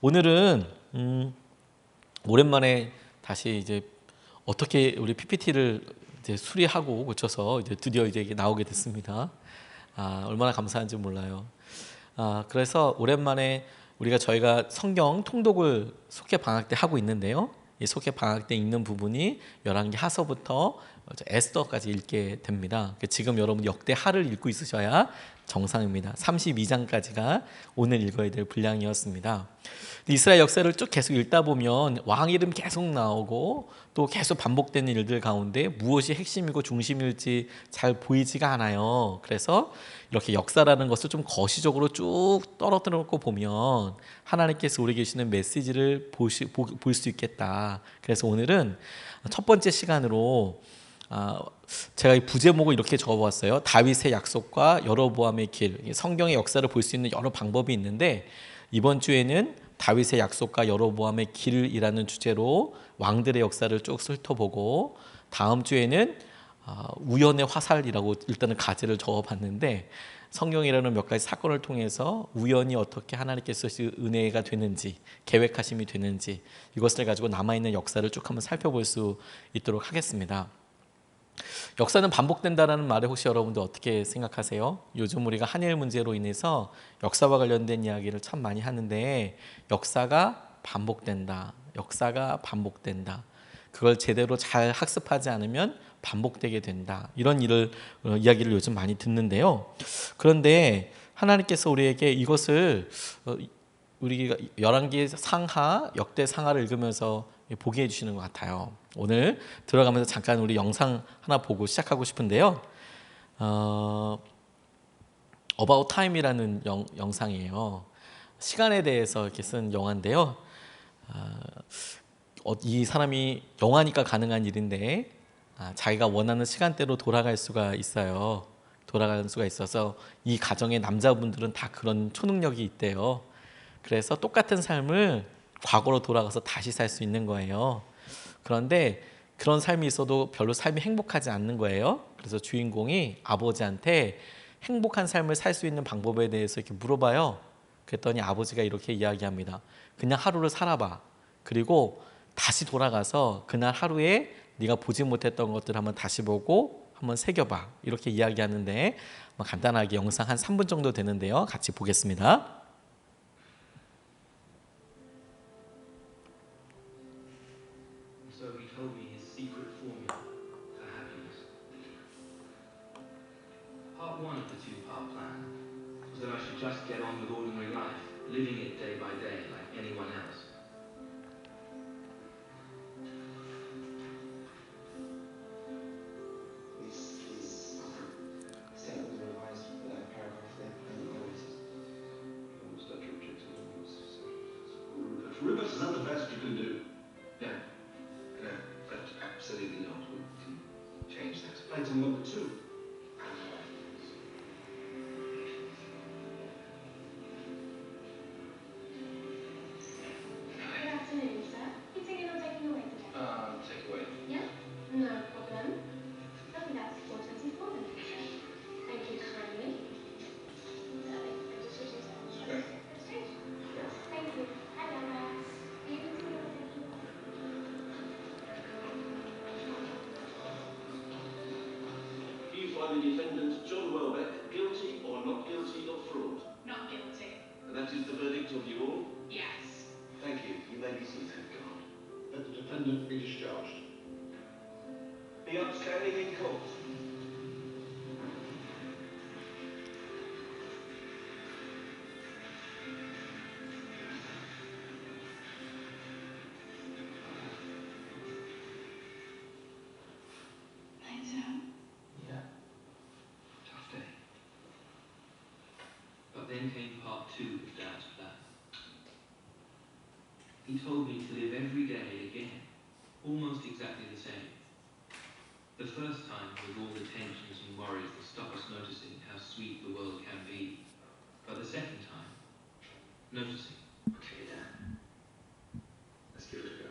오늘은 오랜만에 다시 이제 어떻게 우리 PPT를 이제 수리하고 고쳐서 이제 드디어 이제 이게 나오게 됐습니다. 얼마나 감사한지 몰라요. 그래서 오랜만에 저희가 성경 통독을 속회 방학 때 하고 있는데요. 이 속회 방학 때 읽는 부분이 열왕기 하서부터 에스더까지 읽게 됩니다. 지금 여러분 역대하를 읽고 있으셔야 정상입니다. 32장까지가 오늘 읽어야 될 분량이었습니다. 이스라엘 역사를 쭉 계속 읽다 보면 왕 이름 계속 나오고 또 계속 반복되는 일들 가운데 무엇이 핵심이고 중심일지 잘 보이지가 않아요. 그래서 이렇게 역사라는 것을 좀 거시적으로 쭉 떨어뜨려 놓고 보면 하나님께서 우리 계시는 메시지를 볼 수 있겠다. 그래서 오늘은 첫 번째 시간으로 제가 이 부제목을 이렇게 적어봤어요. 다윗의 약속과 여로보암의 길. 성경의 역사를 볼 수 있는 여러 방법이 있는데 이번 주에는 다윗의 약속과 여로보암의 길이라는 주제로 왕들의 역사를 쭉 훑어보고, 다음 주에는 우연의 화살이라고 일단은 가제를 적어봤는데 성경이라는 몇 가지 사건을 통해서 우연이 어떻게 하나님께서 은혜가 되는지, 계획하심이 되는지, 이것을 가지고 남아있는 역사를 쭉 한번 살펴볼 수 있도록 하겠습니다. 역사는 반복된다라는 말에 혹시 여러분들 어떻게 생각하세요? 요즘 우리가 한일 문제로 인해서 역사와 관련된 이야기를 참 많이 하는데, 역사가 반복된다, 역사가 반복된다, 그걸 제대로 잘 학습하지 않으면 반복되게 된다, 이런 이야기를 요즘 많이 듣는데요. 그런데 하나님께서 우리에게 이것을 우리가 열왕기 상하, 역대 상하를 읽으면서 보게 해주시는 것 같아요. 오늘 들어가면서 잠깐 우리 영상 하나 보고 시작하고 싶은데요. About Time이라는 영상이에요. 시간에 대해서 이렇게 쓴 영화인데요. 이 사람이 영화니까 가능한 일인데 자기가 원하는 시간대로 돌아갈 수가 있어요. 돌아갈 수가 있어서 이 가정의 남자분들은 다 그런 초능력이 있대요. 그래서 똑같은 삶을 과거로 돌아가서 다시 살 수 있는 거예요. 그런데 그런 삶이 있어도 별로 삶이 행복하지 않는 거예요. 그래서 주인공이 아버지한테 행복한 삶을 살 수 있는 방법에 대해서 이렇게 물어봐요. 그랬더니 아버지가 이렇게 이야기합니다. 그냥 하루를 살아봐. 그리고 다시 돌아가서 그날 하루에 네가 보지 못했던 것들 한번 다시 보고 한번 새겨봐. 이렇게 이야기하는데 간단하게 영상 한 3분 정도 되는데요. 같이 보겠습니다. Just get on with ordinary life, living it day by day like anyone else. These statements were revised for that paragraph there. Rupert, is that the best you can do? Yeah. No, but absolutely not. We can change that. Item number 2. Take away. Yeah, no problem. Lovely, that's 424 then. Thank you kindly. Thank you. Hi, Anna. Do you find the defendant, John Welbeck, guilty or not guilty of fraud? Not guilty. And that is the verdict of you all? Yes. Thank you. You may be seated, God. Let the defendant be discharged. Be upstanding in court. Thanks, Al. Yeah. Tough day. But then came part 2 of Dad's plan. He told me to live every day again, almost exactly the same. The first time with all the tensions and worries that stop us noticing how sweet the world can be. But the second time, noticing. Okay, Dad. Let's give it a go.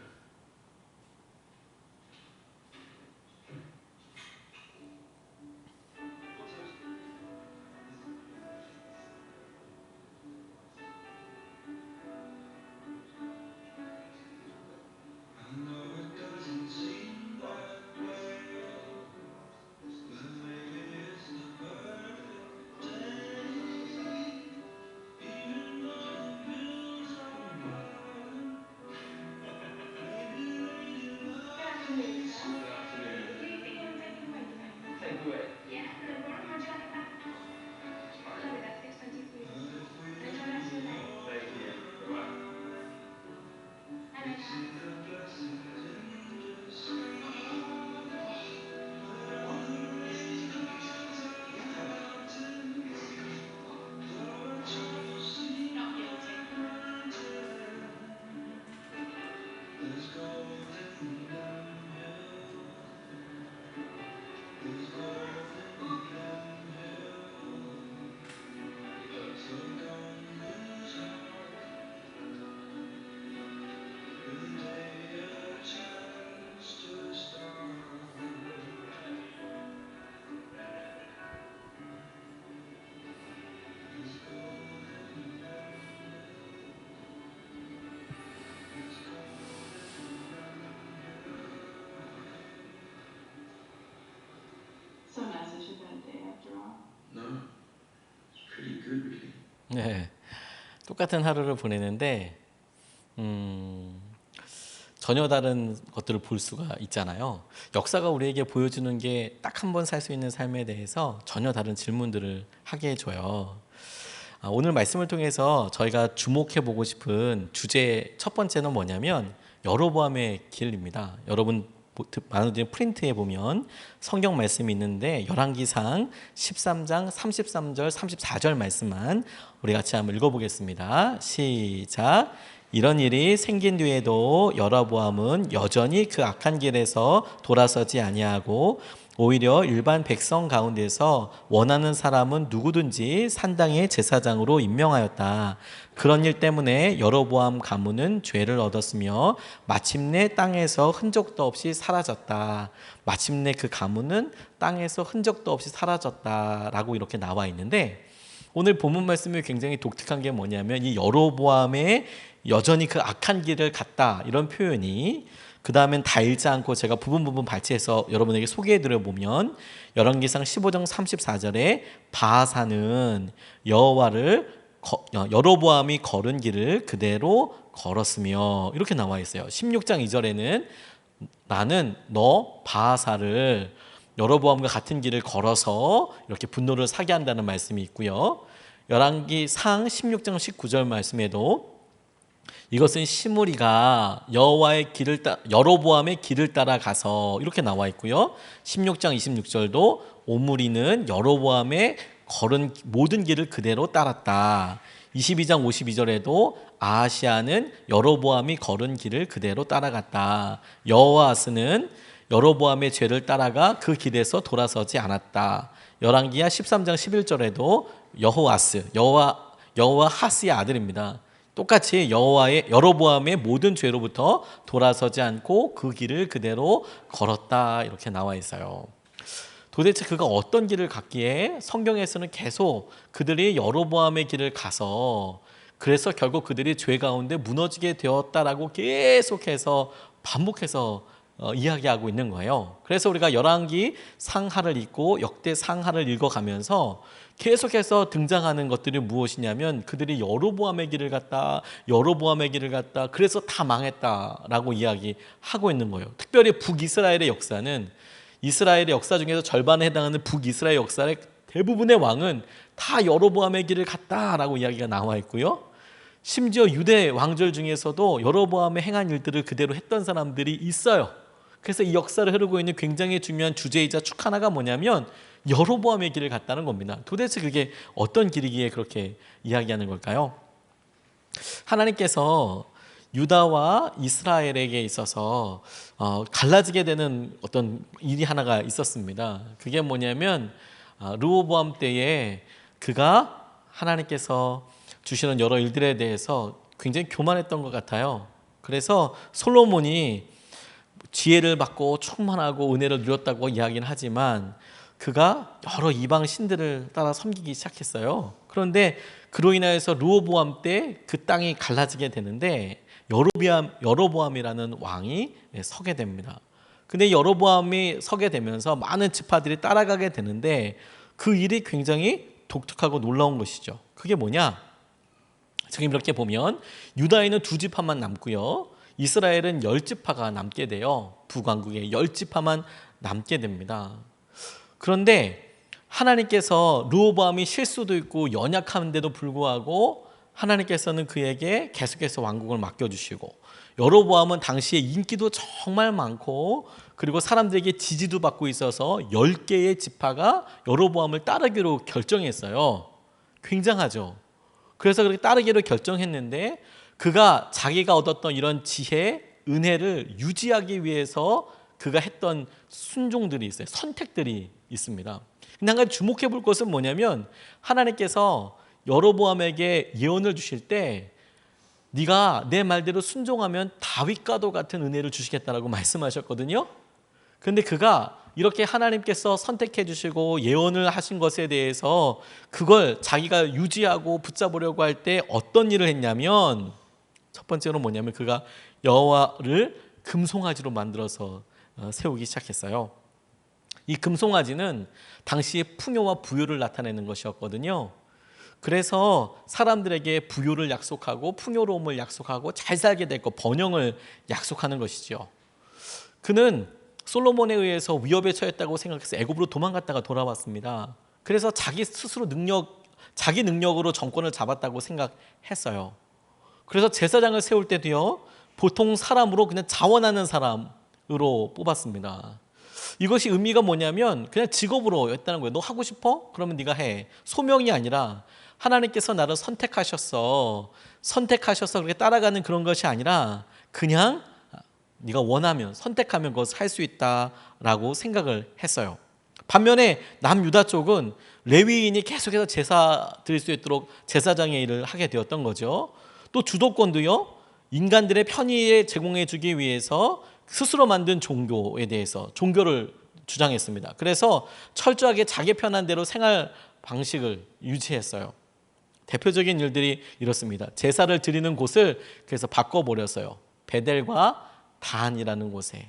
No. It's pretty good, really. 네, 똑같은 하루를 보내는데 전혀 다른 것들을 볼 수가 있잖아요. 역사가 우리에게 보여주는 게 딱 한 번 살 수 있는 삶에 대해서 전혀 다른 질문들을 하게 해줘요. 오늘 말씀을 통해서 저희가 주목해 보고 싶은 주제 첫 번째는 뭐냐면 여로보암의 길입니다. 여러분 만화된 프린트에 보면 성경 말씀이 있는데 열왕기상 13장 33절 34절 말씀만 우리 같이 한번 읽어보겠습니다. 시작. 이런 일이 생긴 뒤에도 여로보암은 여전히 그 악한 길에서 돌아서지 아니하고 오히려 일반 백성 가운데서 원하는 사람은 누구든지 산당의 제사장으로 임명하였다. 그런 일 때문에 여로보암 가문은 죄를 얻었으며 마침내 땅에서 흔적도 없이 사라졌다. 마침내 그 가문은 땅에서 흔적도 없이 사라졌다라고 이렇게 나와 있는데 오늘 본문 말씀이 굉장히 독특한 게 뭐냐면 이 여로보암의 여전히 그 악한 길을 갔다 이런 표현이 그 다음엔 다 읽지 않고 제가 부분 발췌해서 여러분에게 소개해드려 보면 열왕기상 15장 34절에 바하사는 여로보암이 걸은 길을 그대로 걸었으며 이렇게 나와 있어요. 16장 2절에는 나는 너 바하사를 여로보암과 같은 길을 걸어서 이렇게 분노를 사게 한다는 말씀이 있고요. 열왕기상 16장 19절 말씀에도 이것은 시므리가 여로보암의 길을 따라가서 이렇게 나와 있고요. 16장 26절도 오므리는 여로보암의 걸은 모든 길을 그대로 따랐다. 22장 52절에도 아하시아는 여로보암이 걸은 길을 그대로 따라갔다. 여호아스는 여로보암의 죄를 따라가 그 길에서 돌아서지 않았다. 열왕기하 13장 11절에도 여호아하스의 아들입니다. 똑같이 여로보암의 모든 죄로부터 돌아서지 않고 그 길을 그대로 걸었다 이렇게 나와 있어요. 도대체 그가 어떤 길을 갔기에 성경에서는 계속 그들이 여로보암의 길을 가서 그래서 결국 그들이 죄 가운데 무너지게 되었다라고 계속해서 반복해서 이야기하고 있는 거예요. 그래서 우리가 열왕기 상하를 읽고 역대 상하를 읽어가면서 계속해서 등장하는 것들이 무엇이냐면 그들이 여로보암의 길을 갔다 그래서 다 망했다라고 이야기하고 있는 거예요. 특별히 북이스라엘의 역사는 이스라엘의 역사 중에서 절반에 해당하는 북이스라엘 역사의 대부분의 왕은 다 여로보암의 길을 갔다라고 이야기가 나와 있고요. 심지어 유대 왕들 중에서도 여로보암의 행한 일들을 그대로 했던 사람들이 있어요. 그래서 이 역사를 흐르고 있는 굉장히 중요한 주제이자 축 하나가 뭐냐면 여로보암의 길을 갔다는 겁니다. 도대체 그게 어떤 길이기에 그렇게 이야기하는 걸까요? 하나님께서 유다와 이스라엘에게 있어서 갈라지게 되는 어떤 일이 하나가 있었습니다. 그게 뭐냐면 르호보암 때에 그가 하나님께서 주시는 여러 일들에 대해서 굉장히 교만했던 것 같아요. 그래서 솔로몬이 지혜를 받고 충만하고 은혜를 누렸다고 이야기는 하지만 그가 여러 이방 신들을 따라 섬기기 시작했어요. 그런데 그로 인하여서 르호보암 때 그 땅이 갈라지게 되는데 여로보암이라는 왕이 서게 됩니다. 근데 여로보암이 서게 되면서 많은 지파들이 따라가게 되는데 그 일이 굉장히 독특하고 놀라운 것이죠. 그게 뭐냐? 지금 이렇게 보면 유다에는 2지파만 남고요. 이스라엘은 10지파가 남게 돼요. 북왕국에 10지파만 남게 됩니다. 그런데 하나님께서 르호보암이 실수도 있고 연약한데도 불구하고 하나님께서는 그에게 계속해서 왕국을 맡겨주시고 여로보암은 당시에 인기도 정말 많고 그리고 사람들에게 지지도 받고 있어서 10개의 지파가 여로보암을 따르기로 결정했어요. 굉장하죠. 그래서 그렇게 따르기로 결정했는데 그가 자기가 얻었던 이런 지혜, 은혜를 유지하기 위해서 그가 했던 순종들이 있어요. 선택들이 있습니다. 근데 한 가지 주목해 볼 것은 뭐냐면 하나님께서 여로보암에게 예언을 주실 때 네가 내 말대로 순종하면 다윗과도 같은 은혜를 주시겠다라고 말씀하셨거든요. 그런데 그가 이렇게 하나님께서 선택해 주시고 예언을 하신 것에 대해서 그걸 자기가 유지하고 붙잡으려고 할 때 어떤 일을 했냐면 첫 번째로 뭐냐면 그가 여호와를 금송아지로 만들어서 세우기 시작했어요. 이 금송아지는 당시의 풍요와 부유를 나타내는 것이었거든요. 그래서 사람들에게 부유를 약속하고 풍요로움을 약속하고 잘 살게 될 것, 번영을 약속하는 것이죠. 그는 솔로몬에 의해서 위협에 처했다고 생각해서 애굽으로 도망갔다가 돌아왔습니다. 그래서 자기 스스로 자기 능력으로 정권을 잡았다고 생각했어요. 그래서 제사장을 세울 때도요, 보통 사람으로 그냥 자원하는 사람으로 뽑았습니다. 이것이 의미가 뭐냐면 그냥 직업으로 했다는 거예요. 너 하고 싶어? 그러면 네가 해. 소명이 아니라 하나님께서 나를 선택하셔서 그렇게 따라가는 그런 것이 아니라 그냥 네가 원하면, 선택하면 그것을 할 수 있다라고 생각을 했어요. 반면에 남유다 쪽은 레위인이 계속해서 제사 드릴 수 있도록 제사장의 일을 하게 되었던 거죠. 또 주도권도요, 인간들의 편의에 제공해 주기 위해서 스스로 만든 종교에 대해서 종교를 주장했습니다. 그래서 철저하게 자기 편한 대로 생활 방식을 유지했어요. 대표적인 일들이 이렇습니다. 제사를 드리는 곳을 그래서 바꿔버렸어요. 베델과 단이라는 곳에.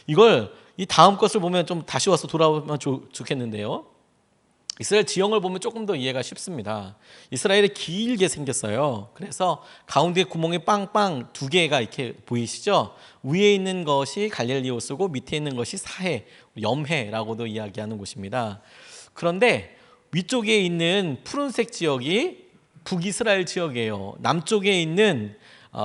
이걸 이 다음 것을 보면 좀 다시 와서 돌아보면 좋겠는데요. 이스라엘 지형을 보면 조금 더 이해가 쉽습니다. 이스라엘이 길게 생겼어요. 그래서 가운데 구멍이 빵빵 두 개가 이렇게 보이시죠? 위에 있는 것이 갈릴리 호수고 밑에 있는 것이 사해, 염해라고도 이야기하는 곳입니다. 그런데 위쪽에 있는 푸른색 지역이 북이스라엘 지역이에요. 남쪽에 있는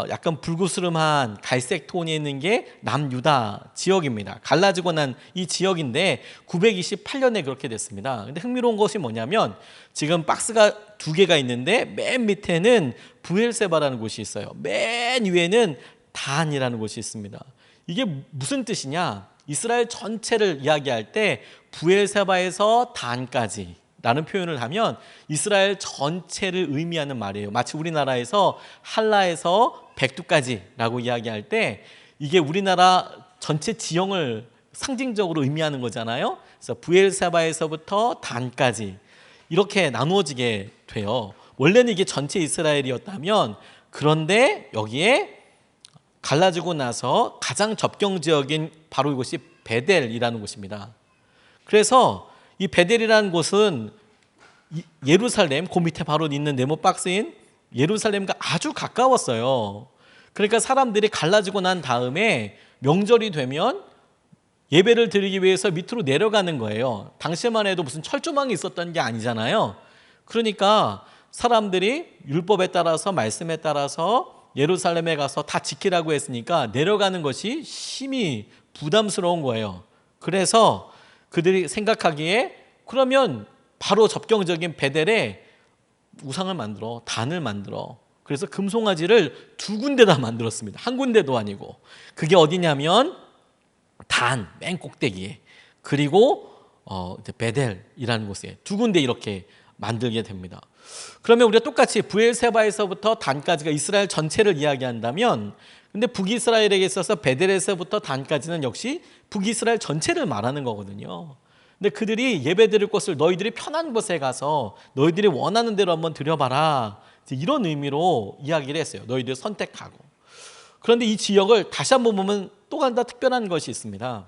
약간 불구스름한 갈색 톤이 있는 게 남유다 지역입니다. 갈라지고 난 이 지역인데 928년에 그렇게 됐습니다. 근데 흥미로운 것이 뭐냐면 지금 박스가 두 개가 있는데 맨 밑에는 부엘세바라는 곳이 있어요. 맨 위에는 단이라는 곳이 있습니다. 이게 무슨 뜻이냐? 이스라엘 전체를 이야기할 때 부엘세바에서 단까지 라는 표현을 하면 이스라엘 전체를 의미하는 말이에요. 마치 우리나라에서 한라에서 백두까지라고 이야기할 때 이게 우리나라 전체 지형을 상징적으로 의미하는 거잖아요. 그래서 부엘세바에서부터 단까지 이렇게 나누어지게 돼요. 원래는 이게 전체 이스라엘이었다면 그런데 여기에 갈라지고 나서 가장 접경 지역인 바로 이곳이 베델이라는 곳입니다. 그래서 이 베델이라는 곳은 예루살렘, 그 밑에 바로 있는 네모 박스인 예루살렘과 아주 가까웠어요. 그러니까 사람들이 갈라지고 난 다음에 명절이 되면 예배를 드리기 위해서 밑으로 내려가는 거예요. 당시만 해도 무슨 철조망이 있었던 게 아니잖아요. 그러니까 사람들이 율법에 따라서, 말씀에 따라서 예루살렘에 가서 다 지키라고 했으니까 내려가는 것이 심히 부담스러운 거예요. 그래서 그들이 생각하기에 그러면 바로 접경적인 베델에 우상을 만들어, 단을 만들어. 그래서 금송아지를 두 군데다 만들었습니다. 한 군데도 아니고. 그게 어디냐면 단 맨 꼭대기에, 그리고 베델이라는 곳에 두 군데 이렇게 만들게 됩니다. 그러면 우리가 똑같이 부엘세바에서부터 단까지가 이스라엘 전체를 이야기한다면, 근데 북이스라엘에게 있어서 베델에서부터 단까지는 역시 북이스라엘 전체를 말하는 거거든요. 근데 그들이 예배드릴 곳을 너희들이 편한 곳에 가서 너희들이 원하는 대로 한번 드려봐라, 이런 의미로 이야기를 했어요. 너희들이 선택하고. 그런데 이 지역을 다시 한번 보면 또 하나 특별한 것이 있습니다.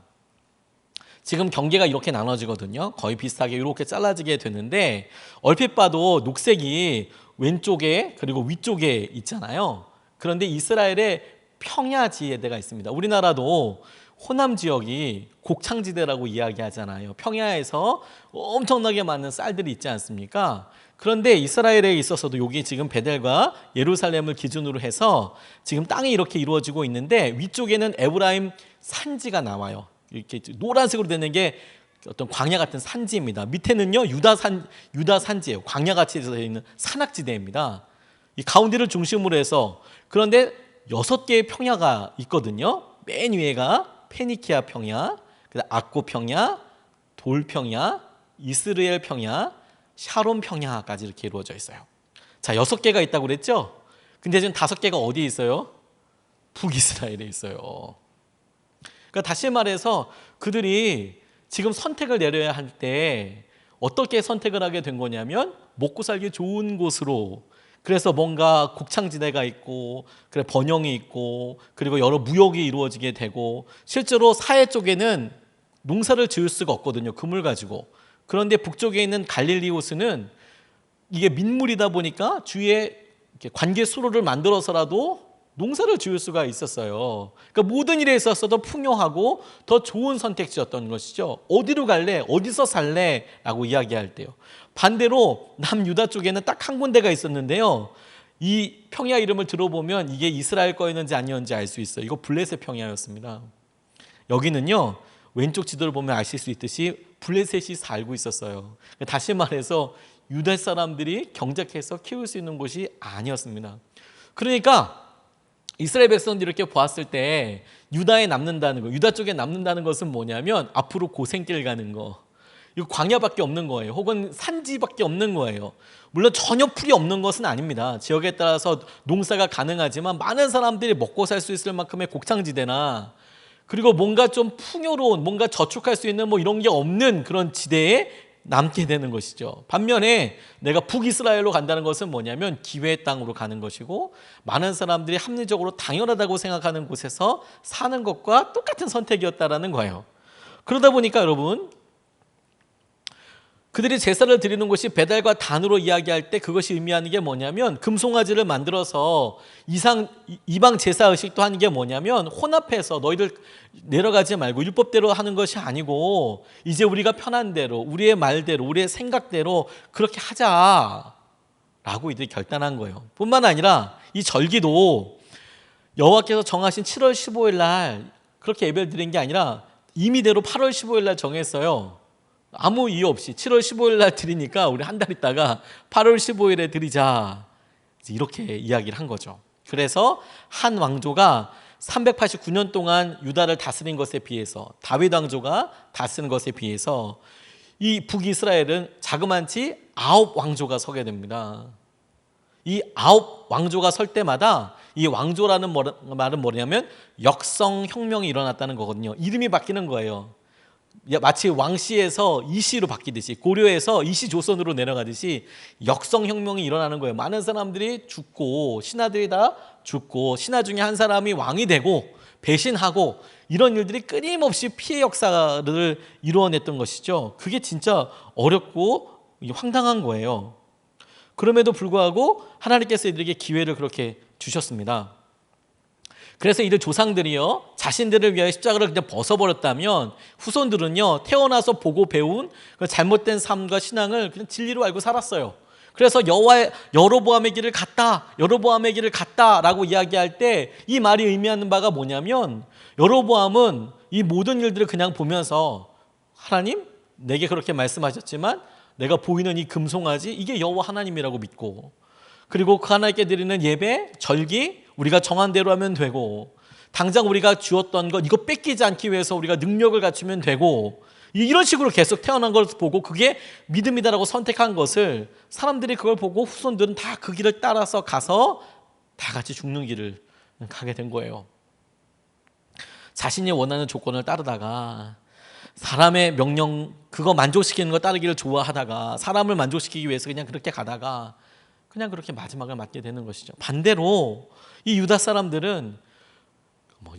지금 경계가 이렇게 나눠지거든요. 거의 비슷하게 이렇게 잘라지게 되는데 얼핏 봐도 녹색이 왼쪽에 그리고 위쪽에 있잖아요. 그런데 이스라엘의 평야지대가 있습니다. 우리나라도 호남 지역이 곡창지대라고 이야기하잖아요. 평야에서 엄청나게 많은 쌀들이 있지 않습니까? 그런데 이스라엘에 있어서도 여기 지금 베델과 예루살렘을 기준으로 해서 지금 땅이 이렇게 이루어지고 있는데 위쪽에는 에브라임 산지가 나와요. 이렇게 노란색으로 되는 게 어떤 광야 같은 산지입니다. 밑에는요 유다 산지예요. 광야같이 되어 있는 산악지대입니다. 이 가운데를 중심으로 해서, 그런데 6개의 평야가 있거든요. 맨 위에가 페니키아 평야, 악고 평야, 돌 평야, 이스라엘 평야, 샤론 평야까지 이렇게 이루어져 있어요. 자, 6개가 있다고 그랬죠? 근데 지금 5개가 어디에 있어요? 북이스라엘에 있어요. 그러니까 다시 말해서 그들이 지금 선택을 내려야 할 때 어떻게 선택을 하게 된 거냐면 먹고 살기 좋은 곳으로, 그래서 뭔가 곡창지대가 있고 그래 번영이 있고 그리고 여러 무역이 이루어지게 되고, 실제로 사해 쪽에는 농사를 지을 수가 없거든요. 금을 가지고. 그런데 북쪽에 있는 갈릴리 호수는 이게 민물이다 보니까 주위에 이렇게 관계 수로를 만들어서라도 농사를 지을 수가 있었어요. 그러니까 모든 일에 있어서도 풍요하고 더 좋은 선택지였던 것이죠. 어디로 갈래? 어디서 살래? 라고 이야기할 때요. 반대로 남유다 쪽에는 딱 한 군데가 있었는데요. 이 평야 이름을 들어보면 이게 이스라엘 거였는지 아니었는지 알 수 있어요. 이거 블레셋 평야였습니다. 여기는요, 왼쪽 지도를 보면 아실 수 있듯이 블레셋이 살고 있었어요. 다시 말해서 유다 사람들이 경작해서 키울 수 있는 곳이 아니었습니다. 그러니까 이스라엘 백성들이 이렇게 보았을 때 유다에 남는다는 거, 유다 쪽에 남는다는 것은 뭐냐면 앞으로 고생길 가는 거, 이거 광야밖에 없는 거예요. 혹은 산지밖에 없는 거예요. 물론 전혀 풀이 없는 것은 아닙니다. 지역에 따라서 농사가 가능하지만 많은 사람들이 먹고 살 수 있을 만큼의 곡창지대나 그리고 뭔가 좀 풍요로운, 뭔가 저축할 수 있는 뭐 이런 게 없는 그런 지대에 남게 되는 것이죠. 반면에 내가 북이스라엘로 간다는 것은 뭐냐면 기회의 땅으로 가는 것이고 많은 사람들이 합리적으로 당연하다고 생각하는 곳에서 사는 것과 똑같은 선택이었다라는 거예요. 그러다 보니까 여러분, 그들이 제사를 드리는 곳이 베달과 단으로 이야기할 때 그것이 의미하는 게 뭐냐면 금송아지를 만들어서 이방 제사 의식도 하는 게 뭐냐면 혼합해서 너희들 내려가지 말고 율법대로 하는 것이 아니고 이제 우리가 편한 대로 우리의 말대로 우리의 생각대로 그렇게 하자라고 이들이 결단한 거예요. 뿐만 아니라 이 절기도 여호와께서 정하신 7월 15일 날 그렇게 예배를 드린 게 아니라 임의대로 8월 15일 날 정했어요. 아무 이유 없이 7월 15일 날 드리니까 우리 한 달 있다가 8월 15일에 드리자, 이렇게 이야기를 한 거죠. 그래서 한 왕조가 389년 동안 유다를 다스린 것에 비해서, 다윗 왕조가 다스린 것에 비해서 이 북이스라엘은 자그만치 9왕조가 서게 됩니다. 이 9왕조가 설 때마다 이 왕조라는 말은 뭐냐면 역성혁명이 일어났다는 거거든요. 이름이 바뀌는 거예요. 마치 왕씨에서 이씨로 바뀌듯이, 고려에서 이씨 조선으로 내려가듯이 역성혁명이 일어나는 거예요. 많은 사람들이 죽고 신하들이 다 죽고 신하 중에 한 사람이 왕이 되고 배신하고 이런 일들이 끊임없이 피해 역사를 이루어냈던 것이죠. 그게 진짜 어렵고 황당한 거예요. 그럼에도 불구하고 하나님께서 이들에게 기회를 그렇게 주셨습니다. 그래서 이들 조상들이요, 자신들을 위하여 십자가를 그냥 벗어버렸다면 후손들은요, 태어나서 보고 배운 그 잘못된 삶과 신앙을 그냥 진리로 알고 살았어요. 그래서 여로보암의 길을 갔다라고 이야기할 때 이 말이 의미하는 바가 뭐냐면, 여로보암은 이 모든 일들을 그냥 보면서 하나님, 내게 그렇게 말씀하셨지만 내가 보이는 이 금송아지, 이게 여호와 하나님이라고 믿고, 그리고 그 하나님께 드리는 예배, 절기 우리가 정한 대로 하면 되고, 당장 우리가 주었던 것 이거 뺏기지 않기 위해서 우리가 능력을 갖추면 되고, 이런 식으로 계속 태어난 걸 보고 그게 믿음이다라고 선택한 것을 사람들이 그걸 보고 후손들은 다 그 길을 따라서 가서 다 같이 죽는 길을 가게 된 거예요. 자신이 원하는 조건을 따르다가 사람의 명령 그거 만족시키는 거 따르기를 좋아하다가 사람을 만족시키기 위해서 그냥 그렇게 가다가 그냥 그렇게 마지막을 맞게 되는 것이죠. 반대로 이 유다 사람들은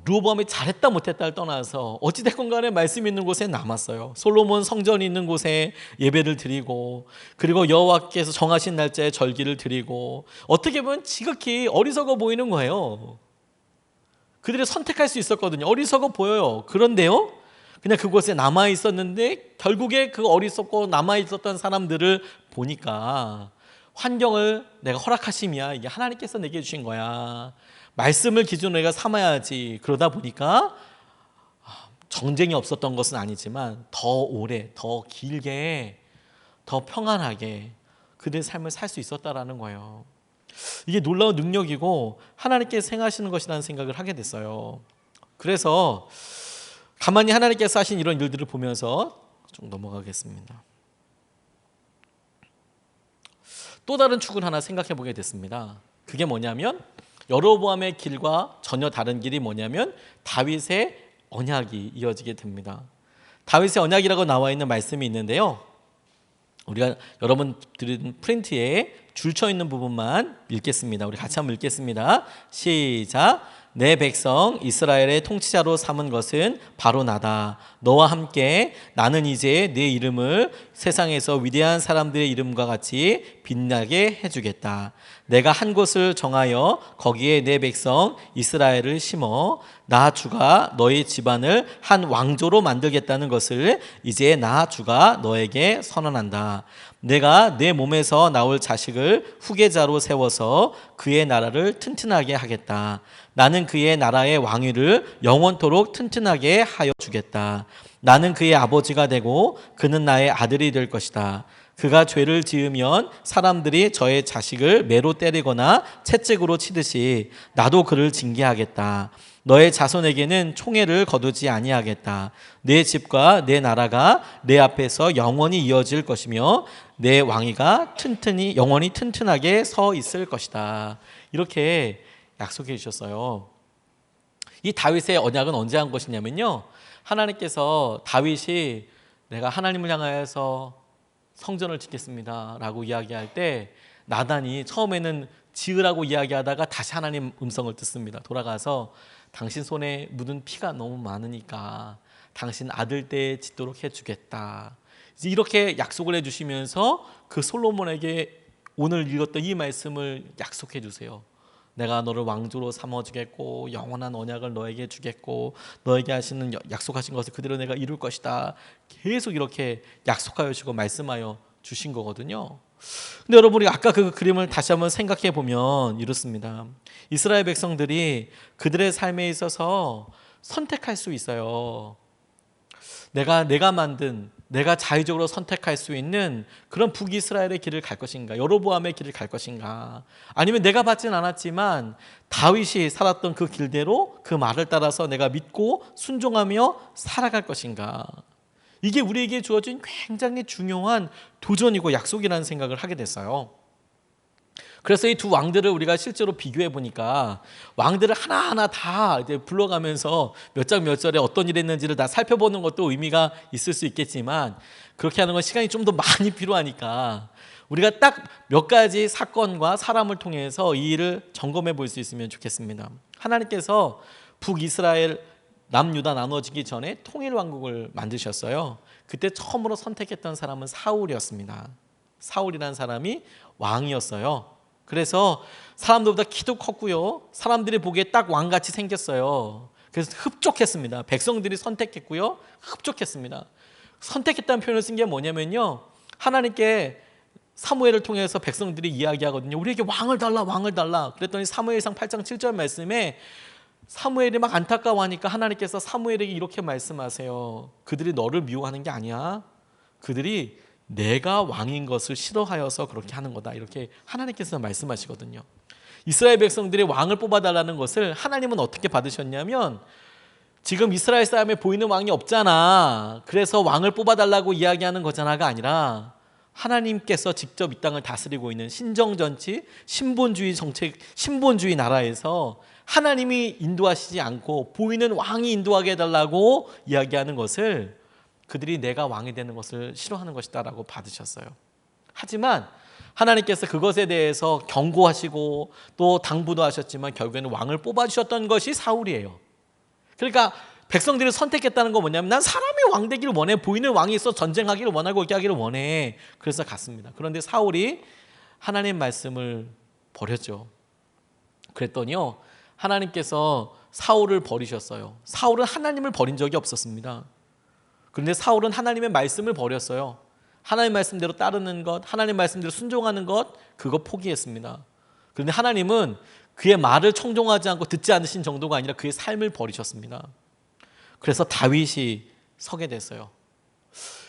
르호보암이 잘했다 못했다를 떠나서 어찌됐건 간에 말씀 있는 곳에 남았어요. 솔로몬 성전이 있는 곳에 예배를 드리고, 그리고 여호와께서 정하신 날짜에 절기를 드리고, 어떻게 보면 지극히 어리석어 보이는 거예요. 그들이 선택할 수 있었거든요. 어리석어 보여요. 그런데요, 그냥 그곳에 남아 있었는데 결국에 그 어리석고 남아 있었던 사람들을 보니까 환경을 내가 허락하심이야. 이게 하나님께서 내게 주신 거야. 말씀을 기준으로 내가 삼아야지. 그러다 보니까 정쟁이 없었던 것은 아니지만 더 오래, 더 길게, 더 평안하게 그들의 삶을 살 수 있었다라는 거예요. 이게 놀라운 능력이고 하나님께서 행하시는 것이라는 생각을 하게 됐어요. 그래서 가만히 하나님께서 하신 이런 일들을 보면서 좀 넘어가겠습니다. 또 다른 축을 하나 생각해 보게 됐습니다. 그게 뭐냐면 여로보암의 길과 전혀 다른 길이 뭐냐면 다윗의 언약이 이어지게 됩니다. 다윗의 언약이라고 나와 있는 말씀이 있는데요. 우리가 여러분 드린 프린트에 줄쳐 있는 부분만 읽겠습니다. 우리 같이 한번 읽겠습니다. 시작. 내 백성 이스라엘의 통치자로 삼은 것은 바로 나다. 너와 함께 나는 이제 내 이름을 세상에서 위대한 사람들의 이름과 같이 빛나게 해주겠다. 내가 한 곳을 정하여 거기에 내 백성 이스라엘을 심어 나 주가 너희 집안을 한 왕조로 만들겠다는 것을 이제 나 주가 너에게 선언한다. 내가 내 몸에서 나올 자식을 후계자로 세워서 그의 나라를 튼튼하게 하겠다. 나는 그의 나라의 왕위를 영원토록 튼튼하게 하여 주겠다. 나는 그의 아버지가 되고 그는 나의 아들이 될 것이다. 그가 죄를 지으면 사람들이 저의 자식을 매로 때리거나 채찍으로 치듯이 나도 그를 징계하겠다. 너의 자손에게는 총애를 거두지 아니하겠다. 내 집과 내 나라가 내 앞에서 영원히 이어질 것이며 내 왕위가 영원히 튼튼하게 서 있을 것이다. 이렇게 약속해 주셨어요. 이 다윗의 언약은 언제 한 것이냐면요, 하나님께서 다윗이 내가 하나님을 향하여서 성전을 짓겠습니다 라고 이야기할 때 나단이 처음에는 지으라고 이야기하다가 다시 하나님 음성을 듣습니다. 돌아가서 당신 손에 묻은 피가 너무 많으니까 당신 아들 때 짓도록 해주겠다. 이제 이렇게 약속을 해주시면서 그 솔로몬에게 오늘 읽었던 이 말씀을 약속해 주세요. 내가 너를 왕조로 삼아주겠고 영원한 언약을 너에게 주겠고 너에게 하시는 약속하신 것을 그대로 내가 이룰 것이다. 계속 이렇게 약속하여 주시고 말씀하여 주신 거거든요. 근데 여러분, 우리가 아까 그 그림을 다시 한번 생각해 보면 이렇습니다. 이스라엘 백성들이 그들의 삶에 있어서 선택할 수 있어요. 내가 만든, 내가 자의적으로 선택할 수 있는 그런 북이스라엘의 길을 갈 것인가, 여로보암의 길을 갈 것인가, 아니면 내가 받진 않았지만 다윗이 살았던 그 길대로 그 말을 따라서 내가 믿고 순종하며 살아갈 것인가. 이게 우리에게 주어진 굉장히 중요한 도전이고 약속이라는 생각을 하게 됐어요. 그래서 이 두 왕들을 우리가 실제로 비교해 보니까 왕들을 하나하나 다 이제 불러가면서 몇 장 몇 절에 어떤 일이 있는지를 다 살펴보는 것도 의미가 있을 수 있겠지만 그렇게 하는 건 시간이 좀 더 많이 필요하니까 우리가 딱 몇 가지 사건과 사람을 통해서 이 일을 점검해 볼 수 있으면 좋겠습니다. 하나님께서 북이스라엘 남유다 나눠지기 전에 통일왕국을 만드셨어요. 그때 처음으로 선택했던 사람은 사울이었습니다. 사울이라는 사람이 왕이었어요. 그래서 사람들보다 키도 컸고요, 사람들이 보기에 딱 왕같이 생겼어요. 그래서 흡족했습니다. 백성들이 선택했고요, 흡족했습니다. 선택했다는 표현을 쓴 게 뭐냐면요, 하나님께 사무엘을 통해서 백성들이 이야기하거든요. 우리에게 왕을 달라, 왕을 달라. 그랬더니 사무엘상 8장 7절 말씀에 사무엘이 막 안타까워하니까 하나님께서 사무엘에게 이렇게 말씀하세요. 그들이 너를 미워하는 게 아니야. 그들이 내가 왕인 것을 싫어하여서 그렇게 하는 거다. 이렇게 하나님께서 말씀하시거든요. 이스라엘 백성들이 왕을 뽑아달라는 것을 하나님은 어떻게 받으셨냐면, 지금 이스라엘 사람에 보이는 왕이 없잖아, 그래서 왕을 뽑아달라고 이야기하는 거잖아가 아니라 하나님께서 직접 이 땅을 다스리고 있는 신정전치 신본주의 정책, 신본주의 나라에서 하나님이 인도하시지 않고 보이는 왕이 인도하게 해달라고 이야기하는 것을 그들이 내가 왕이 되는 것을 싫어하는 것이다 라고 받으셨어요. 하지만 하나님께서 그것에 대해서 경고하시고 또 당부도 하셨지만 결국에는 왕을 뽑아주셨던 것이 사울이에요. 그러니까 백성들이 선택했다는 건 뭐냐면, 난 사람이 왕 되기를 원해, 보이는 왕이 있어 전쟁하기를 원하고 이렇게 하기를 원해. 그래서 갔습니다. 그런데 사울이 하나님 말씀을 버렸죠. 그랬더니요, 하나님께서 사울을 버리셨어요. 사울은 하나님을 버린 적이 없었습니다. 그런데 사울은 하나님의 말씀을 버렸어요. 하나님 말씀대로 따르는 것, 하나님 말씀대로 순종하는 것, 그거 포기했습니다. 그런데 하나님은 그의 말을 청종하지 않고 듣지 않으신 정도가 아니라 그의 삶을 버리셨습니다. 그래서 다윗이 서게 됐어요.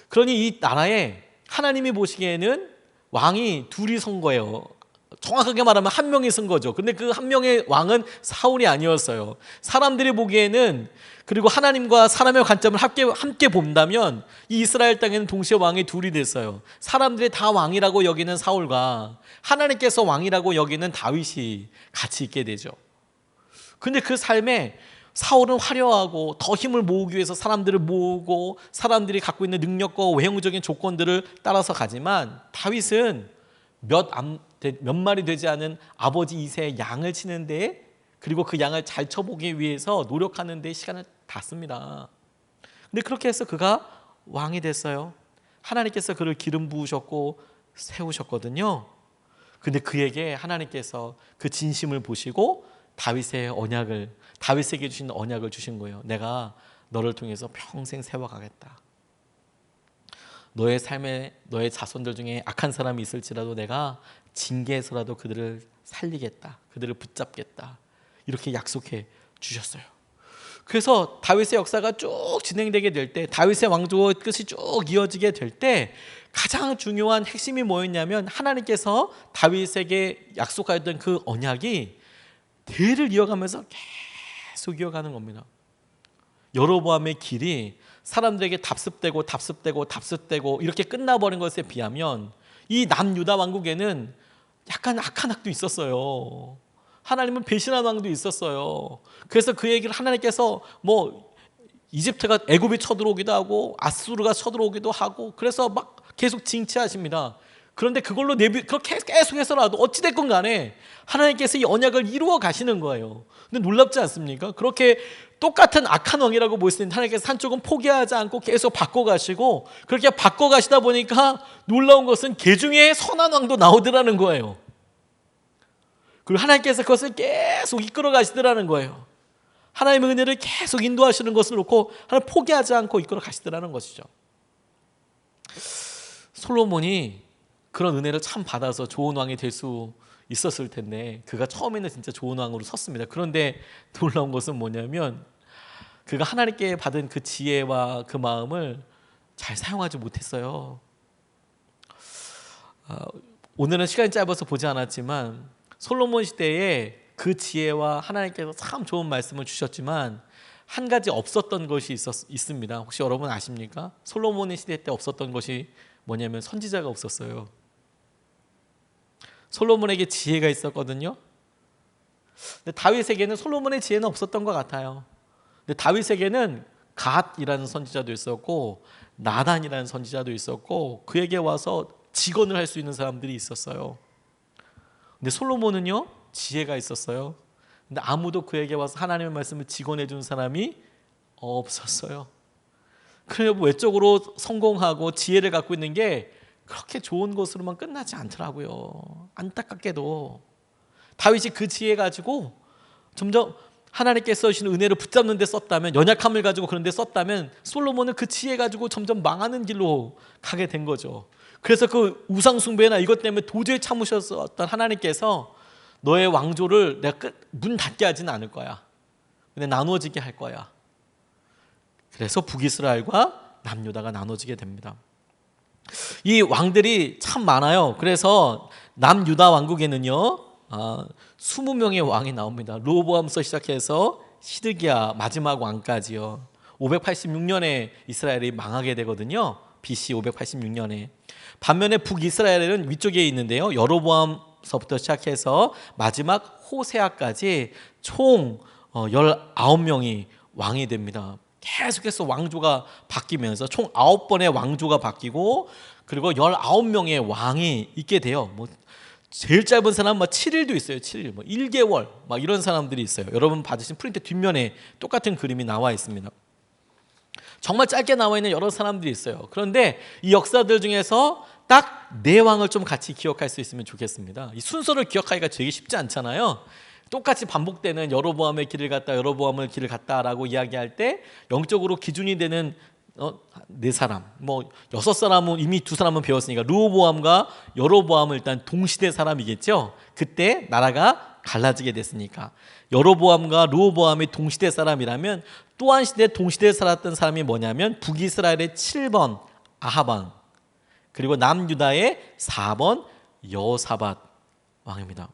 그러니 이 나라에 하나님이 보시기에는 왕이 둘이 선 거예요. 정확하게 말하면 한 명이 쓴 거죠. 근데 그 한 명의 왕은 사울이 아니었어요. 사람들이 보기에는, 그리고 하나님과 사람의 관점을 함께 본다면 이 이스라엘 땅에는 동시에 왕이 둘이 됐어요. 사람들이 다 왕이라고 여기는 사울과 하나님께서 왕이라고 여기는 다윗이 같이 있게 되죠. 근데 그 삶에 사울은 화려하고 더 힘을 모으기 위해서 사람들을 모으고 사람들이 갖고 있는 능력과 외형적인 조건들을 따라서 가지만, 다윗은 몇 마리 되지 않은 아버지 이새의 양을 치는데 그리고 그 양을 잘 쳐보기 위해서 노력하는 데 시간을 다 씁니다. 근데 그렇게 해서 그가 왕이 됐어요. 하나님께서 그를 기름 부으셨고 세우셨거든요. 근데 그에게 하나님께서 그 진심을 보시고 다윗에게 주신 언약을 주신 거예요. 내가 너를 통해서 평생 세워가겠다. 너의 삶에 너의 자손들 중에 악한 사람이 있을지라도 내가 징계해서라도 그들을 살리겠다. 그들을 붙잡겠다. 이렇게 약속해 주셨어요. 그래서 다윗의 역사가 쭉 진행되게 될 때, 다윗의 왕조의 끝이 쭉 이어지게 될 때 가장 중요한 핵심이 뭐였냐면 하나님께서 다윗에게 약속하였던 그 언약이 대를 이어가면서 계속 이어가는 겁니다. 여로보암의 길이 사람들에게 답습되고 이렇게 끝나버린 것에 비하면 이 남유다 왕국에는 약간 악한 악도 있었어요. 하나님은 배신한 왕도 있었어요. 그래서 그 얘기를 하나님께서 이집트가 애굽이 쳐들어오기도 하고 아수르가 쳐들어오기도 하고 그래서 막 계속 징치하십니다. 그런데 그걸로 그렇게 계속해서라도 어찌됐건 간에 하나님께서 이 언약을 이루어 가시는 거예요. 근데 놀랍지 않습니까? 그렇게 똑같은 악한 왕이라고 보이시는 하나님께서 한쪽은 포기하지 않고 계속 바꿔가시고 그렇게 바꿔가시다 보니까 놀라운 것은 개 중에 선한 왕도 나오더라는 거예요. 그리고 하나님께서 그것을 계속 이끌어 가시더라는 거예요. 하나님의 은혜를 계속 인도하시는 것을 놓고 하나님 포기하지 않고 이끌어 가시더라는 것이죠. 솔로몬이 그런 은혜를 참 받아서 좋은 왕이 될 수 있었을 텐데 그가 처음에는 진짜 좋은 왕으로 섰습니다. 그런데 놀라운 것은 뭐냐면 그가 하나님께 받은 그 지혜와 그 마음을 잘 사용하지 못했어요. 오늘은 시간이 짧아서 보지 않았지만 솔로몬 시대에 그 지혜와 하나님께서 참 좋은 말씀을 주셨지만 한 가지 없었던 것이 있습니다. 혹시 여러분 아십니까? 솔로몬의 시대 때 없었던 것이 뭐냐면 선지자가 없었어요. 솔로몬에게 지혜가 있었거든요. 근데 다윗에게는 솔로몬의 지혜는 없었던 것 같아요. 근데 다윗에게는 갓이라는 선지자도 있었고 나단이라는 선지자도 있었고 그에게 와서 직언을 할 수 있는 사람들이 있었어요. 근데 솔로몬은요 지혜가 있었어요. 근데 아무도 그에게 와서 하나님의 말씀을 직언해 준 사람이 없었어요. 그래서 외적으로 성공하고 지혜를 갖고 있는 게 그렇게 좋은 것으로만 끝나지 않더라고요. 안타깝게도 다윗이 그 지혜 가지고 점점 하나님께서 주신 은혜를 붙잡는 데 썼다면, 연약함을 가지고 그런 데 썼다면 솔로몬은 그 지혜 가지고 점점 망하는 길로 가게 된 거죠. 그래서 그 우상 숭배나 이것 때문에 도저히 참으셨던 하나님께서 너의 왕조를 내가 문 닫게 하지는 않을 거야. 근데 나누어지게 할 거야. 그래서 북이스라엘과 남유다가 나눠지게 됩니다. 이 왕들이 참 많아요. 그래서 남유다 왕국에는요 20명의 왕이 나옵니다. 르호보암부터 시작해서 시드기야 마지막 왕까지요. 586년에 이스라엘이 망하게 되거든요. BC 586년에. 반면에 북이스라엘은 위쪽에 있는데요. 여로보암서부터 시작해서 마지막 호세아까지 총 19명이 왕이 됩니다. 계속해서 왕조가 바뀌면서 총 9번의 왕조가 바뀌고 그리고 19명의 왕이 있게 돼요. 제일 짧은 사람 7일도 있어요. 7일, 1개월 이런 사람들이 있어요. 여러분 받으신 프린트 뒷면에 똑같은 그림이 나와 있습니다. 정말 짧게 나와 있는 여러 사람들이 있어요. 그런데 이 역사들 중에서 딱 4왕을 좀 같이 기억할 수 있으면 좋겠습니다. 이 순서를 기억하기가 되게 쉽지 않잖아요. 똑같이 반복되는 여로보암의 길을 갔다 여로보암의 길을 갔다라고 이야기할 때 영적으로 기준이 되는 4사람, 6사람은 이미 2사람은 배웠으니까 르호보암과 여로보암은 일단 동시대 사람이겠죠. 그때 나라가 갈라지게 됐으니까 여로보암과 르호보암이 동시대 사람이라면 또 한 시대 동시대에 살았던 사람이 뭐냐면 북이스라엘의 7번 아하방 그리고 남유다의 4번 여호사밧 왕입니다.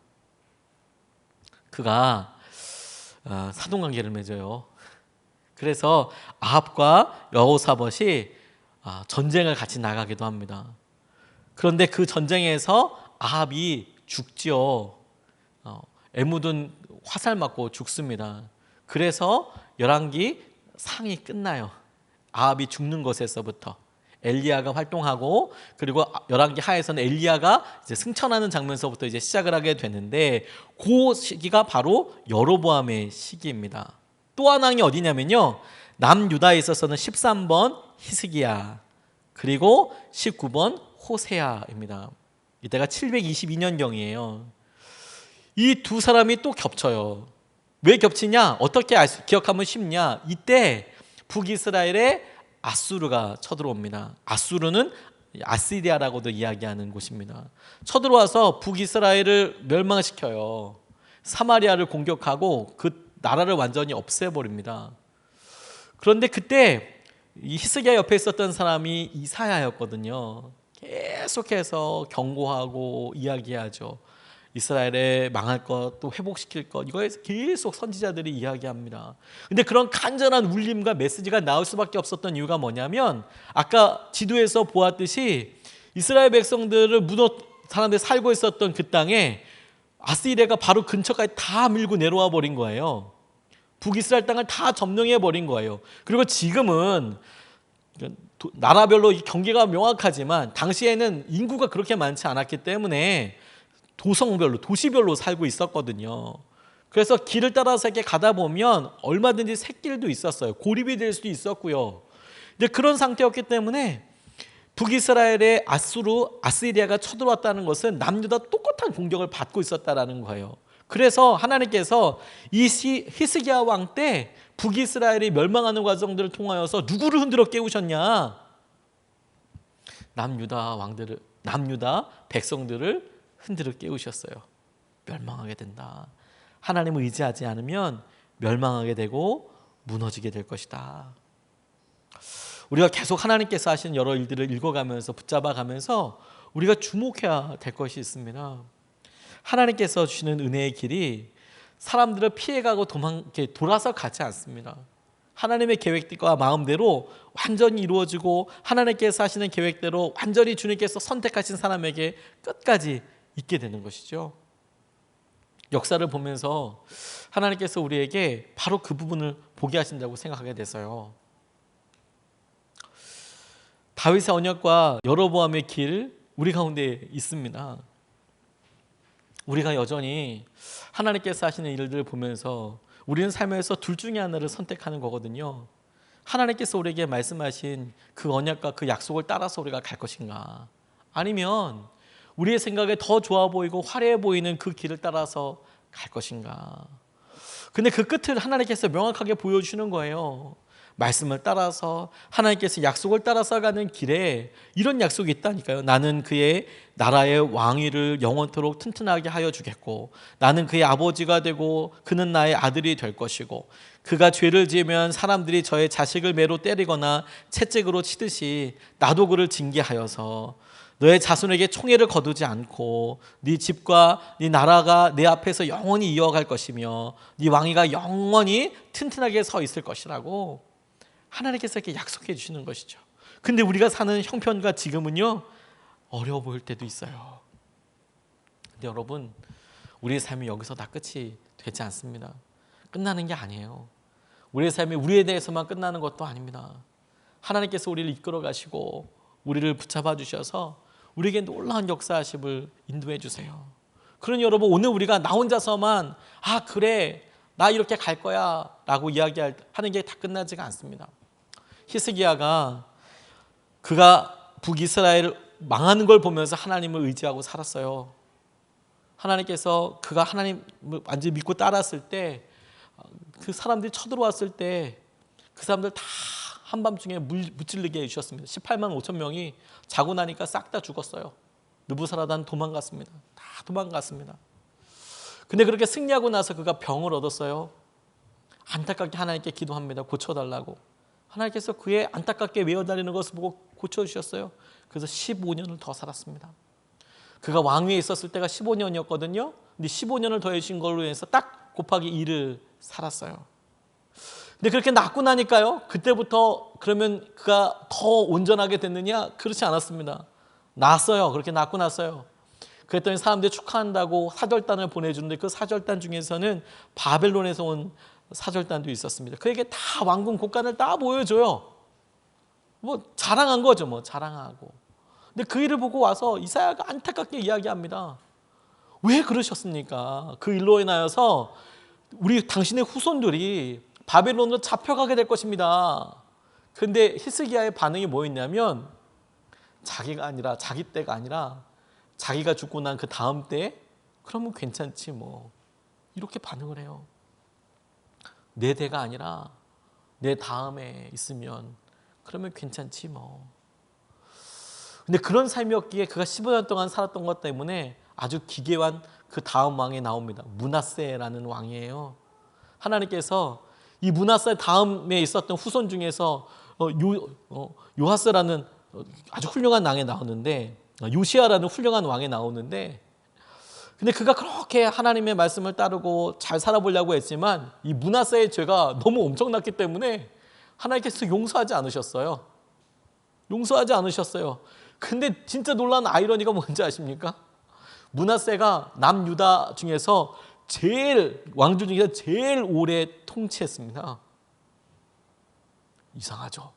그가 사돈관계를 맺어요. 그래서 아합과 여호사밧이 전쟁을 같이 나가기도 합니다. 그런데 그 전쟁에서 아합이 죽지요. 애 묻은 화살 맞고 죽습니다. 그래서 열왕기 상이 끝나요. 아합이 죽는 것에서부터 엘리야가 활동하고 그리고 열왕기 하에서는 엘리야가 이제 승천하는 장면서부터 이제 시작을 하게 되는데 그 시기가 바로 여로보암의 시기입니다. 또 한 왕이 어디냐면요. 남유다에 있어서는 13번 히스기야 그리고 19번 호세아입니다. 이때가 722년경이에요. 이 두 사람이 또 겹쳐요. 왜 겹치냐? 어떻게 기억하면 쉽냐? 이때 북이스라엘에 아수르가 쳐들어옵니다. 아수르는 아시리아라고도 이야기하는 곳입니다. 쳐들어와서 북이스라엘을 멸망시켜요. 사마리아를 공격하고 그 나라를 완전히 없애버립니다. 그런데 그때 이 히스기야 옆에 있었던 사람이 이사야였거든요. 계속해서 경고하고 이야기하죠. 이스라엘에 망할 것, 또 회복시킬 것, 이거에 계속 선지자들이 이야기합니다. 근데 그런 간절한 울림과 메시지가 나올 수밖에 없었던 이유가 뭐냐면 아까 지도에서 보았듯이 이스라엘 백성들을 사람들이 살고 있었던 그 땅에 아시리아가 바로 근처까지 다 밀고 내려와 버린 거예요. 북이스라엘 땅을 다 점령해 버린 거예요. 그리고 지금은 나라별로 경계가 명확하지만 당시에는 인구가 그렇게 많지 않았기 때문에 도성별로, 도시별로 살고 있었거든요. 그래서 길을 따라서 이렇게 가다 보면 얼마든지 샛길도 있었어요. 고립이 될 수도 있었고요. 근데 그런 상태였기 때문에 북이스라엘의 아시리아가 쳐들어왔다는 것은 남유다 똑같은 공격을 받고 있었다라는 거예요. 그래서 하나님께서 이 히스기야 왕 때 북이스라엘이 멸망하는 과정들을 통하여서 누구를 흔들어 깨우셨냐? 남유다 백성들을 흔들어 깨우셨어요. 멸망하게 된다. 하나님을 의지하지 않으면 멸망하게 되고 무너지게 될 것이다. 우리가 계속 하나님께서 하신 여러 일들을 읽어가면서 붙잡아가면서 우리가 주목해야 될 것이 있습니다. 하나님께서 주시는 은혜의 길이 사람들을 피해가고 돌아서 가지 않습니다. 하나님의 계획과 마음대로 완전히 이루어지고 하나님께서 하시는 계획대로 완전히 주님께서 선택하신 사람에게 끝까지 있게 되는 것이죠. 역사를 보면서 하나님께서 우리에게 바로 그 부분을 보게 하신다고 생각하게 돼서요. 다윗의 언약과 여로보암의 길 우리 가운데 있습니다. 우리가 여전히 하나님께서 하시는 일들을 보면서 우리는 삶에서 둘 중에 하나를 선택하는 거거든요. 하나님께서 우리에게 말씀하신 그 언약과 그 약속을 따라서 우리가 갈 것인가, 아니면 우리의 생각에 더 좋아 보이고 화려해 보이는 그 길을 따라서 갈 것인가. 근데 그 끝을 하나님께서 명확하게 보여주시는 거예요. 말씀을 따라서 하나님께서 약속을 따라서 가는 길에 이런 약속이 있다니까요. 나는 그의 나라의 왕위를 영원토록 튼튼하게 하여 주겠고, 나는 그의 아버지가 되고 그는 나의 아들이 될 것이고, 그가 죄를 지으면 사람들이 저의 자식을 매로 때리거나 채찍으로 치듯이 나도 그를 징계하여서 너의 자손에게 총애를 거두지 않고 네 집과 네 나라가 내 앞에서 영원히 이어갈 것이며 네 왕위가 영원히 튼튼하게 서 있을 것이라고 하나님께서 이렇게 약속해 주시는 것이죠. 근데 우리가 사는 형편과 지금은요, 어려워 보일 때도 있어요. 근데 여러분, 우리의 삶이 여기서 다 끝이 되지 않습니다. 끝나는 게 아니에요. 우리의 삶이 우리에 대해서만 끝나는 것도 아닙니다. 하나님께서 우리를 이끌어 가시고 우리를 붙잡아 주셔서 우리에게 놀라운 역사하심을 인도해 주세요. 그러니 여러분, 오늘 우리가 나 혼자서만 그래 나 이렇게 갈 거야 라고 이야기하는 게 다 끝나지가 않습니다. 히스기야가 그가 북이스라엘 망하는 걸 보면서 하나님을 의지하고 살았어요. 하나님께서 그가 하나님을 완전히 믿고 따랐을 때, 그 사람들이 쳐들어왔을 때 그 사람들 다 한밤중에 무찔르게 해주셨습니다. 18만 5천 명이 자고 나니까 싹 다 죽었어요. 느부사라단 도망갔습니다. 다 도망갔습니다. 근데 그렇게 승리하고 나서 그가 병을 얻었어요. 안타깝게 하나님께 기도합니다. 고쳐달라고. 하나님께서 그의 안타깝게 외워달리는 것을 보고 고쳐주셨어요. 그래서 15년을 더 살았습니다. 그가 왕위에 있었을 때가 15년이었거든요. 근데 15년을 더해주신 걸로 해서 딱 곱하기 2를 살았어요. 근데 그렇게 낳고 나니까요, 그때부터 그러면 그가 더 온전하게 됐느냐? 그렇지 않았습니다. 낳았어요. 그렇게 낳고 났어요. 그랬더니 사람들이 축하한다고 사절단을 보내주는데 그 사절단 중에서는 바벨론에서 온 사절단도 있었습니다. 그에게 다 왕궁 곡간을 다 보여줘요. 뭐 자랑한 거죠. 뭐 자랑하고. 근데 그 일을 보고 와서 이사야가 안타깝게 이야기합니다. 왜 그러셨습니까? 그 일로 인하여서 우리 당신의 후손들이 바벨론으로 잡혀가게 될 것입니다. 그런데 히스기야의 반응이 뭐였냐면 자기가 아니라 자기 때가 아니라 자기가 죽고 난 그 다음 때 그러면 괜찮지 뭐 이렇게 반응을 해요. 내 대가 아니라 내 다음에 있으면 그러면 괜찮지 뭐. 근데 그런 삶이었기에 그가 15년 동안 살았던 것 때문에 아주 기괴한 그 다음 왕이 나옵니다. 므낫세라는 왕이에요. 하나님께서 이 므낫세 다음에 있었던 후손 중에서 요하스라는 아주 훌륭한 왕이 나오는데 요시아라는 훌륭한 왕이 나오는데 근데 그가 그렇게 하나님의 말씀을 따르고 잘 살아보려고 했지만 이 므낫세의 죄가 너무 엄청났기 때문에 하나님께서 용서하지 않으셨어요. 용서하지 않으셨어요. 근데 진짜 놀라운 아이러니가 뭔지 아십니까? 므낫세가 남유다 중에서 왕조 중에서 제일 오래 통치했습니다. 이상하죠.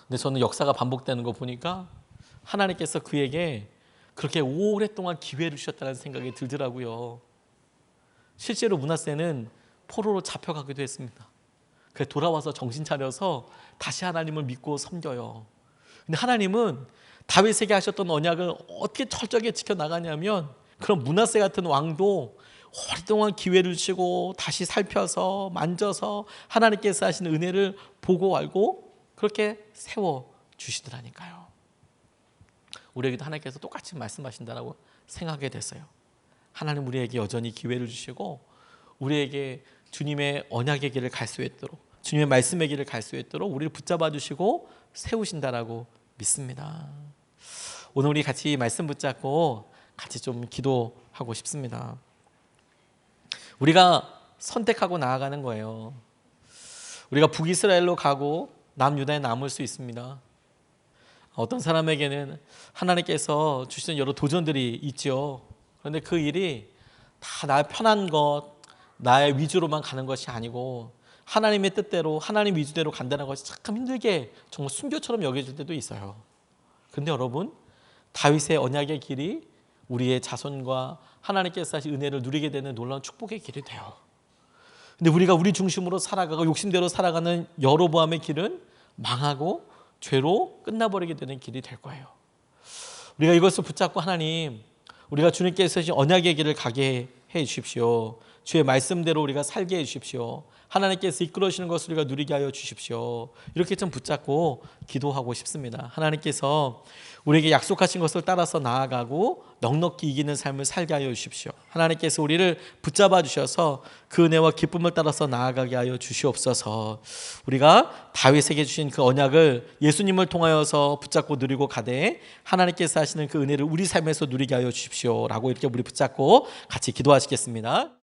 근데 저는 역사가 반복되는 거 보니까 하나님께서 그에게 그렇게 오랫동안 기회를 주셨다는 생각이 들더라고요. 실제로 므낫세는 포로로 잡혀가기도 했습니다. 그래서 돌아와서 정신 차려서 다시 하나님을 믿고 섬겨요. 근데 하나님은 다윗에게 하셨던 언약을 어떻게 철저하게 지켜나가냐면 그런 므낫세 같은 왕도 오랫동안 기회를 주시고 다시 살펴서 만져서 하나님께서 하신 은혜를 보고 알고 그렇게 세워주시더라니까요. 우리에게도 하나님께서 똑같이 말씀하신다고 생각하게 됐어요. 하나님 우리에게 여전히 기회를 주시고 우리에게 주님의 언약의 길을 갈 수 있도록 주님의 말씀의 길을 갈 수 있도록 우리를 붙잡아 주시고 세우신다라고 믿습니다. 오늘 우리 같이 말씀 붙잡고 같이 좀 기도하고 싶습니다. 우리가 선택하고 나아가는 거예요. 우리가 북이스라엘로 가고 남유다에 남을 수 있습니다. 어떤 사람에게는 하나님께서 주시는 여러 도전들이 있죠. 그런데 그 일이 다 나의 편한 것, 나의 위주로만 가는 것이 아니고 하나님의 뜻대로 하나님 위주대로 간다는 것이 참 힘들게 정말 순교처럼 여겨질 때도 있어요. 그런데 여러분 다윗의 언약의 길이 우리의 자손과 하나님께서 하신 은혜를 누리게 되는 놀라운 축복의 길이 돼요. 근데 우리가 우리 중심으로 살아가고 욕심대로 살아가는 여로보암의 길은 망하고 죄로 끝나버리게 되는 길이 될 거예요. 우리가 이것을 붙잡고 하나님 우리가 주님께서 하신 언약의 길을 가게 해 주십시오. 주의 말씀대로 우리가 살게 해 주십시오. 하나님께서 이끌어주시는 것을 우리가 누리게 하여 주십시오. 이렇게 좀 붙잡고 기도하고 싶습니다. 하나님께서 우리에게 약속하신 것을 따라서 나아가고 넉넉히 이기는 삶을 살게 하여 주십시오. 하나님께서 우리를 붙잡아 주셔서 그 은혜와 기쁨을 따라서 나아가게 하여 주시옵소서. 우리가 다윗에게 주신 그 언약을 예수님을 통하여서 붙잡고 누리고 가되 하나님께서 하시는 그 은혜를 우리 삶에서 누리게 하여 주십시오 라고 이렇게 우리 붙잡고 같이 기도하시겠습니다.